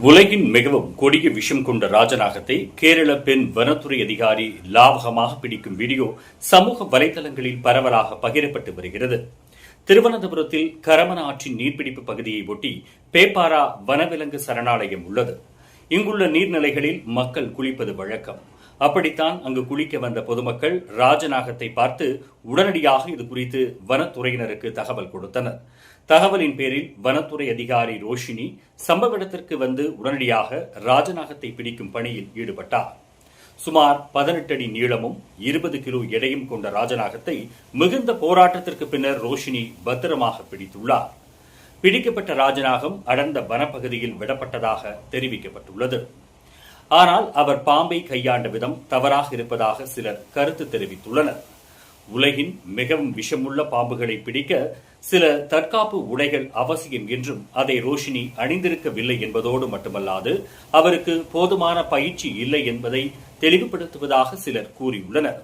உலகின் மிகவும் கொடிய விஷம் கொண்ட ராஜநாகத்தை கேரள பெண் வனத்துறை அதிகாரி லாவகமாக பிடிக்கும் வீடியோ சமூக வலைதளங்களில் பரவலாக பகிரப்பட்டு வருகிறது. திருவனந்தபுரத்தில் கரமன ஆற்றின் நீர்பிடிப்பு பகுதியை ஒட்டி பேப்பாரா வனவிலங்கு சரணாலயம் உள்ளது. இங்குள்ள நீர்நிலைகளில் மக்கள் குளிப்பது வழக்கம். அப்படித்தான் அங்கு குளிக்க வந்த பொதுமக்கள் ராஜநாகத்தை பார்த்து உடனடியாக இது குறித்து வனத்துறையினருக்கு தகவல் கொடுத்தனர். தகவலின் பேரில் வனத்துறை அதிகாரி ரோஷினி சம்பவ இடத்திற்கு வந்து உடனடியாக ராஜநாகத்தை பிடிக்கும் பணியில் ஈடுபட்டார். சுமார் 18 அடி நீளமும் 20 கிலோ எடையும் கொண்ட ராஜநாகத்தை மிகுந்த போராட்டத்திற்கு பின்னர் ரோஷினி பத்திரமாக பிடித்துள்ளார். பிடிக்கப்பட்ட ராஜநாகம் அடர்ந்த வனப்பகுதியில் விடப்பட்டதாக தெரிவிக்கப்பட்டுள்ளது. ஆனால் அவர் பாம்பை கையாண்ட விதம் தவறாக இருப்பதாக சிலர் கருத்து தெரிவித்துள்ளனர். உலகின் மிகவும் விஷமுள்ள பாம்புகளை பிடிக்க சில தற்காப்பு உடைகள் அவசியம் என்றும் அதை ரோஷினி அணிந்திருக்கவில்லை என்பதோடு மட்டுமல்லாது அவருக்கு போதுமான பயிற்சி இல்லை என்பதை தெளிவுபடுத்துவதாக சிலர் கூறியுள்ளனர்.